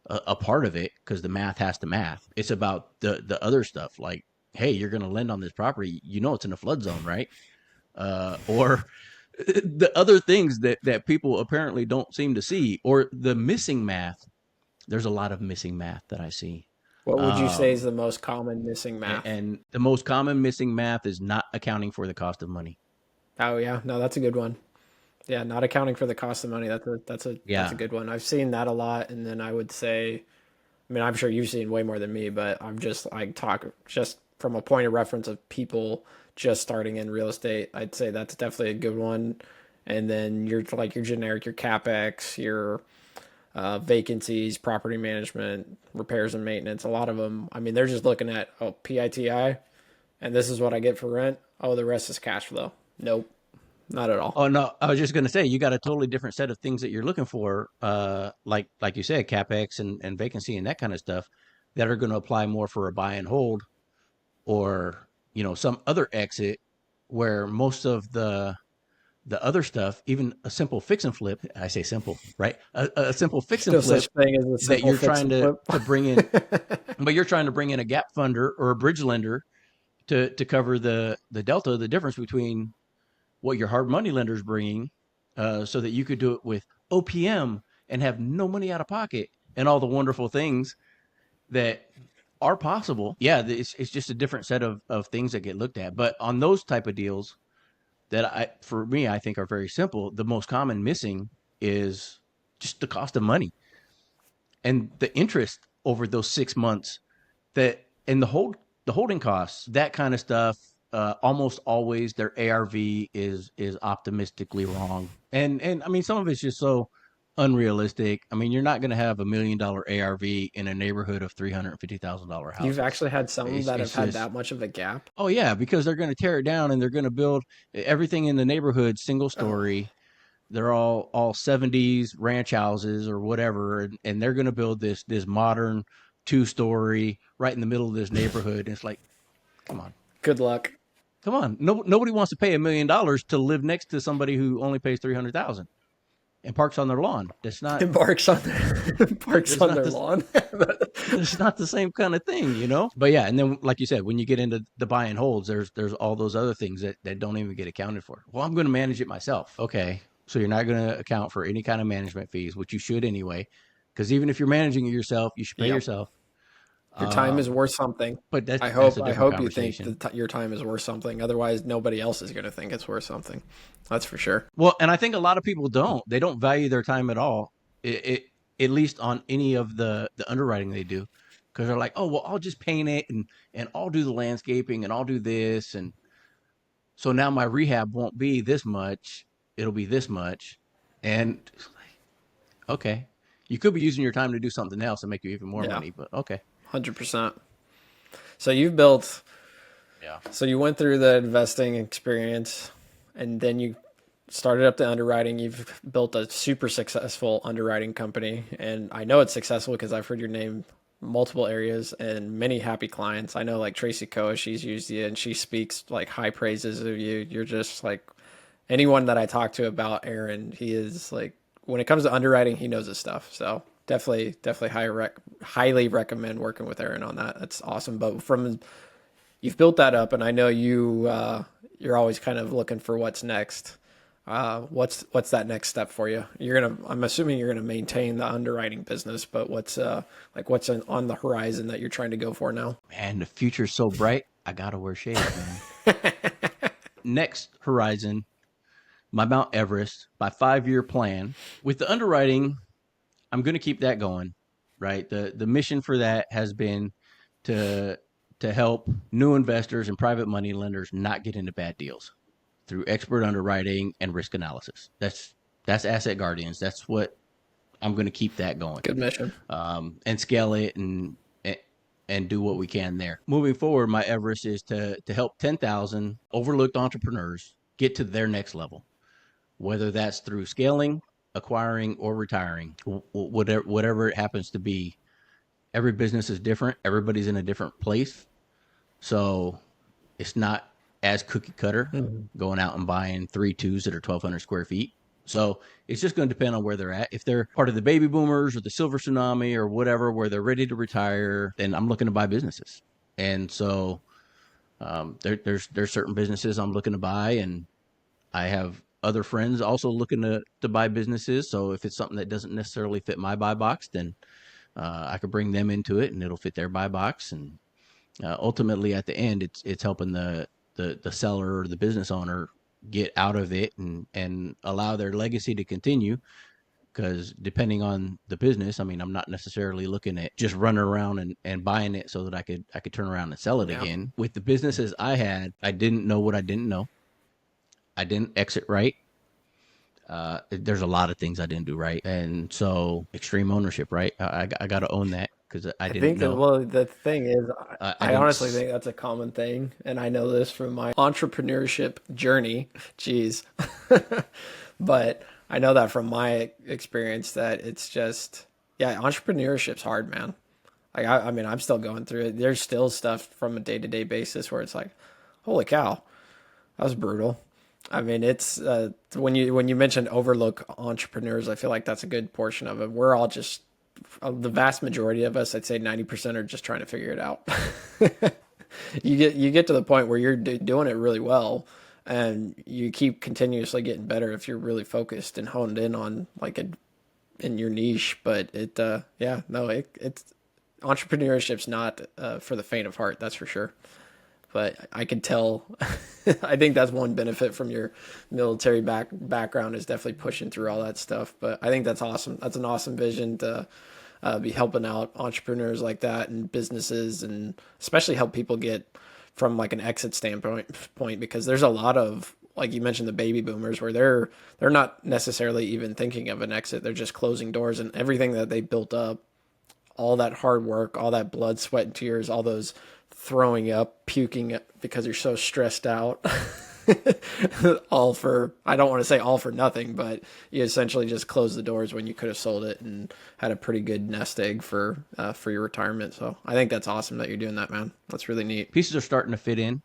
a part of it because the math has to math. It's about the other stuff, like, hey, you're going to lend on this property. It's in a flood zone, right? Or the other things that people apparently don't seem to see, or the missing math. There's a lot of missing math that I see. What would you say is Um, the most common missing math? and the most common missing math is not accounting for the cost of money. Oh yeah, no, that's a good one. Yeah, not accounting for the cost of money. That's a Yeah. good one. I've seen that a lot, and then I would say, I mean, I'm sure you've seen way more than me, but I'm just like talk just from a point of reference of people just starting in real estate. I'd say that's definitely a good one. And then your generic, your capex, your vacancies, property management, repairs and maintenance. A lot of them, I mean, they're just looking at, oh, PITI, and this is what I get for rent. Oh, the rest is cash flow. Nope, not at all. Oh no, I was just going to say you got a totally different set of things that you're looking for, like you said, capex and vacancy and that kind of stuff, that are going to apply more for a buy and hold, or some other exit, where most of the other stuff, even a simple fix and flip. I say simple, right? A simple fix and No flip such thing as a that simple you're fix trying and to flip. to bring in, but you're trying to bring in a gap funder or a bridge lender to cover the delta, the difference between what your hard money lender is bringing, so that you could do it with OPM and have no money out of pocket and all the wonderful things that are possible. Yeah, it's just a different set of things that get looked at. But on those type of deals that for me, I think are very simple, the most common missing is just the cost of money and the interest over those 6 months, that and the holding costs, that kind of stuff. Almost always their ARV is optimistically wrong, and I mean, some of it's just so unrealistic. I mean, you're not going to have $1 million ARV in a neighborhood of $350,000 You've houses. actually had some that have It's had just, that much of a gap. oh yeah, because they're going to tear it down and they're going to build everything in the neighborhood single Oh, story. They're all 70s ranch houses or whatever, and they're going to build this modern 2-story right in the middle of this neighborhood. And it's like, come on, good luck. come on. No, nobody wants to pay $1 million to live next to somebody who only pays 300,000 and parks on their lawn. That's not Parks on their parks that's on not their the lawn. it's not the same kind of thing, you know? But yeah, and then like you said, when you get into the buy and holds, there's all those other things that don't even get accounted for. Well, I'm going to manage it myself. Okay. So you're not going to account for any kind of management fees, which you should anyway, because even if you're managing it yourself, you should pay Yep. yourself. Your time is Um, worth something. but I that's hope a I different hope you think conversation. that your time is worth something. Otherwise, nobody else is going to think it's worth something. That's for sure. Well, and I think a lot of people don't. They don't value their time at all. It at least on any of the underwriting they do, because they're like, oh well, I'll just paint it and I'll do the landscaping and I'll do this, and so now my rehab won't be this much. It'll be this much, and okay, you could be using your time to do something else and make you even more Yeah, money, but okay. 100%. So you've built. Yeah. So you went through the investing experience, and then you started up the underwriting. You've built a super successful underwriting company, and I know it's successful because I've heard your name multiple areas and many happy clients. I know like Tracy Koa, she's used you and she speaks like high praises of you. You're just like anyone that I talk to about Aaron, he is like when it comes to underwriting, he knows his stuff. So definitely highly recommend working with Aaron on that. That's awesome. But from you've built that up, and I know you're always kind of looking for what's next. What's that next step for you? I'm assuming you're gonna maintain the underwriting business, but what's on the horizon that you're trying to go for now? Man, the future's so bright. I gotta wear shades, man. Next horizon, my Mount Everest, my 5-year plan. With the underwriting, I'm going to keep that going, right? The mission for that has been to help new investors and private money lenders not get into bad deals through expert underwriting and risk analysis. That's Asset Guardians. That's what I'm going to keep that going, Good mission. and scale it and do what we can there. Moving forward, my Everest is to help 10,000 overlooked entrepreneurs get to their next level, whether that's through scaling, acquiring, or retiring, whatever it happens to be. Every business is different. Everybody's in a different place. So it's not as cookie cutter going out and buying 3 2s that are 1,200 square feet. So it's just going to depend on where they're at. If they're part of the baby boomers or the silver tsunami or whatever, where they're ready to retire, then I'm looking to buy businesses. And so there's certain businesses I'm looking to buy, and I have other friends also looking to buy businesses. So if it's something that doesn't necessarily fit my buy box, then I could bring them into it, and it'll fit their buy box. And ultimately, at the end, it's helping the seller or the business owner get out of it and allow their legacy to continue. Because depending on the business, I mean, I'm not necessarily looking at just running around and buying it so that I could turn around and sell it Yeah. again. With the businesses I had, I didn't know what I didn't know. I didn't exit right. There's a lot of things I didn't do right, and so extreme ownership, right? I got to own that because I I didn't think that, know. well, the thing is, I I didn't. honestly think that's a common thing, and I know this from my entrepreneurship journey. Jeez, but I know that from my experience that it's just, yeah, entrepreneurship's hard, man. Like I mean, I'm still going through it. There's still stuff from a day-to-day basis where it's like, holy cow, that was brutal. I mean, it's when you mentioned overlook entrepreneurs, I feel like that's a good portion of it. We're all just the vast majority of us, I'd say 90% are just trying to figure it out. You get to the point where you're doing it really well, and you keep continuously getting better if you're really focused and honed in on like in your niche. But yeah, no, it's entrepreneurship's not for the faint of heart, that's for sure. But I could tell. I think that's one benefit from your military background is definitely pushing through all that stuff. But I think that's awesome. That's an awesome vision to be helping out entrepreneurs like that and businesses, and especially help people get from like an exit standpoint point, because there's a lot of like you mentioned, the baby boomers, where they're not necessarily even thinking of an exit. They're just closing doors, and everything that they built up, all that hard work, all that blood, sweat, and tears, all those throwing up, puking because you're so stressed out. All for, I don't want to say all for nothing, but you essentially just closed the doors when you could have sold it and had a pretty good nest egg for your retirement. So I think that's awesome that you're doing that, man. That's really neat. Pieces are starting to fit in.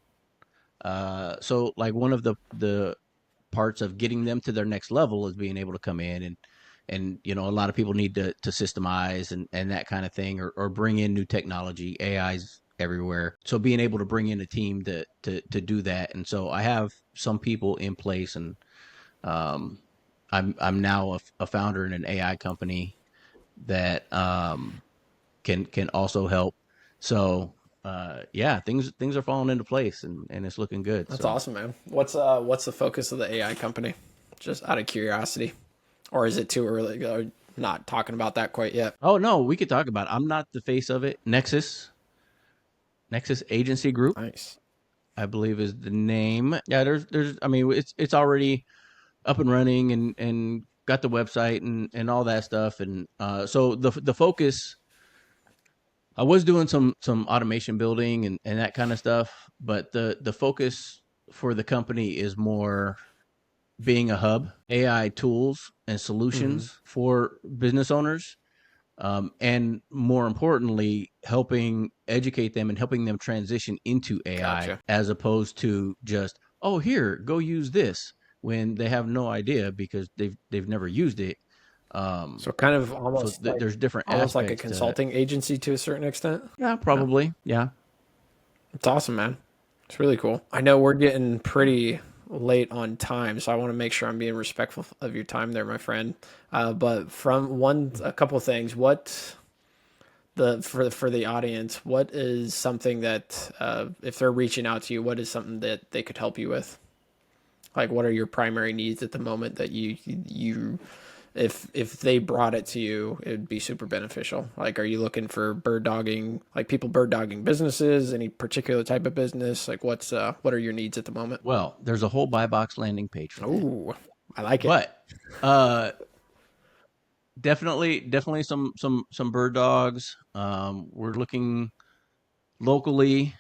So like one of the parts of getting them to their next level is being able to come in and you know, a lot of people need to systemize and that kind of thing, or bring in new technology. AI's everywhere, so being able to bring in a team to do that. And so I have some people in place, and I'm now a founder in an AI company that can also help. So yeah, things are falling into place, and it's looking good. That's So awesome, man. What's the focus of the AI company? Just out of curiosity, or is it too early? Or not talking about that quite yet. oh no, we could talk about it. I'm not the face of it. Nexus Agency Group, Nice. I believe is the name. Yeah, there's I mean it's already up and running and got the website and all that stuff. And so the focus, I was doing some automation building and that kind of stuff, but the focus for the company is more being a hub, AI tools and Mm-hmm. solutions for business owners, and more importantly, helping educate them and helping them transition into AI, Gotcha. as opposed to just, oh, here, go use this, when they have no idea because they've never used it. Um, So kind of so there's different almost like a aspects to. consulting agency to a certain extent. Yeah, Yeah, probably. Yeah. it's awesome, man. It's really cool. I know we're getting pretty late on time, so I want to make sure I'm being respectful of your time there, my friend. But from a couple of things, what for the audience, what is something that if they're reaching out to you, what is something that they could help you with? Like, what are your primary needs at the moment that you if they brought it to you, it would be super beneficial. Like, are you looking for bird dogging, like people bird dogging businesses, any particular type of business? Like, what are your needs at the moment? Well, there's a whole buy box landing page for that, Oh, I like it. but uh, definitely some bird dogs. We're looking locally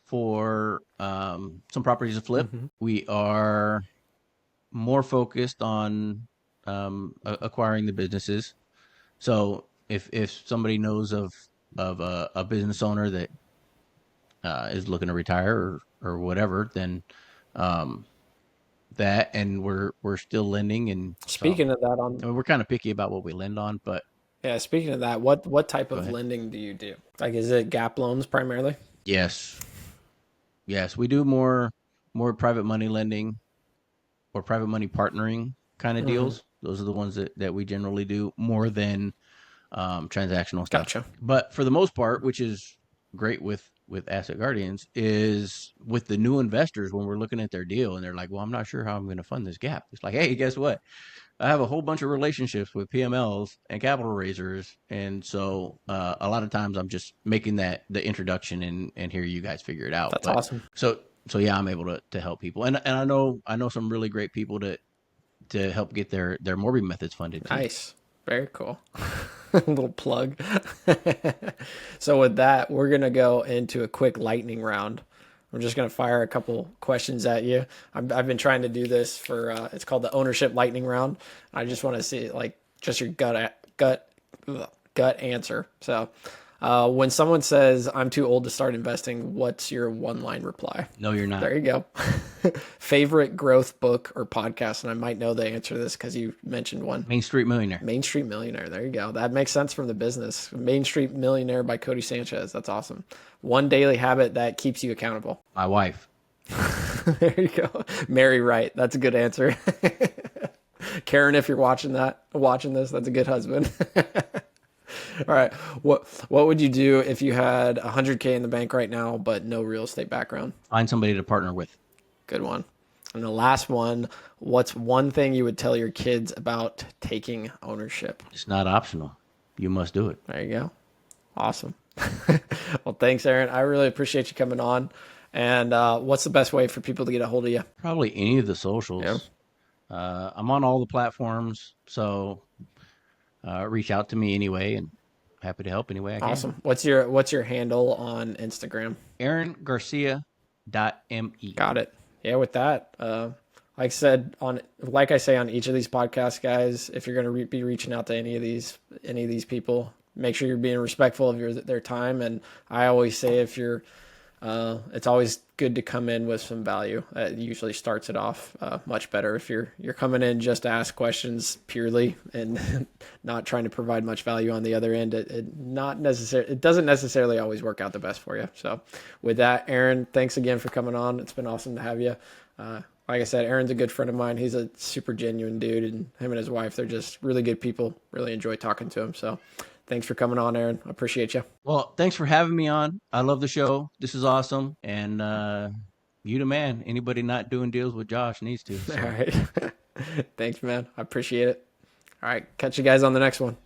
for some properties to flip. Hmm. We are more focused on acquiring the businesses. So if somebody knows of a business owner that is looking to retire or whatever, then um, that, and we're still lending, and so Speaking of that, I mean, we're kind of picky about what we lend on, but yeah, speaking of that, what type go of ahead. lending do you do? Like, is it gap loans primarily? Yes, yes, we do more private money lending or private money partnering kind of Hmm. deals. Those are the ones that we generally do more than transactional stuff. Gotcha. But for the most part, which is great with asset guardians, is with the new investors when we're looking at their deal and they're like, well, I'm not sure how I'm going to fund this gap. It's like, hey, guess what? I have a whole bunch of relationships with PMLs and capital raisers, and so a lot of times I'm just making that the introduction, and here you guys figure it out. That's But awesome. so yeah, I'm able to help people, and I know some really great people to help get their Morby methods funded too. Nice. Very cool. Little plug. So with that, we're gonna go into a quick lightning round. I'm just gonna fire a couple questions at you. I've been trying to do this for. It's called the ownership lightning round. I just want to see like just your gut answer. So, when someone says I'm too old to start investing, what's your one line reply? No, you're not. There you go. Favorite growth book or podcast, and I might know the answer to this because you mentioned one. Main Street Millionaire. Main Street Millionaire. There you go. That makes sense from the business. Main Street Millionaire by Cody Sanchez. That's awesome. One daily habit that keeps you accountable. My wife. There you go. Mary Wright. That's a good answer. Karen, if you're watching this, that's a good husband. All right. What would you do if you had 100K in the bank right now, but no real estate background? Find somebody to partner with. Good one. And the last one, what's one thing you would tell your kids about taking ownership? It's not optional. You must do it. There you go. Awesome. Well, thanks, Aaron. I really appreciate you coming on. And what's the best way for people to get a hold of you? Probably any of the Yeah. socials. I'm on all the platforms, so reach out to me anyway, and happy to help any way I can. Awesome. What's your handle on Instagram? Aaron Garcia .me. Got it. Yeah, with that, like I say on each of these podcasts, guys, if you're going to be reaching out to any of these people, make sure you're being respectful of their time. And I always say, it's always good to come in with some value. It usually starts it off much better if you're coming in just to ask questions purely and not trying to provide much value on the other end. It doesn't necessarily always work out the best for you. So, with that, Aaron, thanks again for coming on. It's been awesome to have you. Like I said, Aaron's a good friend of mine. He's a super genuine dude, and him and his wife, they're just really good people. Really enjoy talking to him. So, thanks for coming on, Aaron. I appreciate you. Well, thanks for having me on. I love the show. This is awesome. And you the man. Anybody not doing deals with Josh needs to. All So. right. Thanks, man. I appreciate it. All right. Catch you guys on the next one.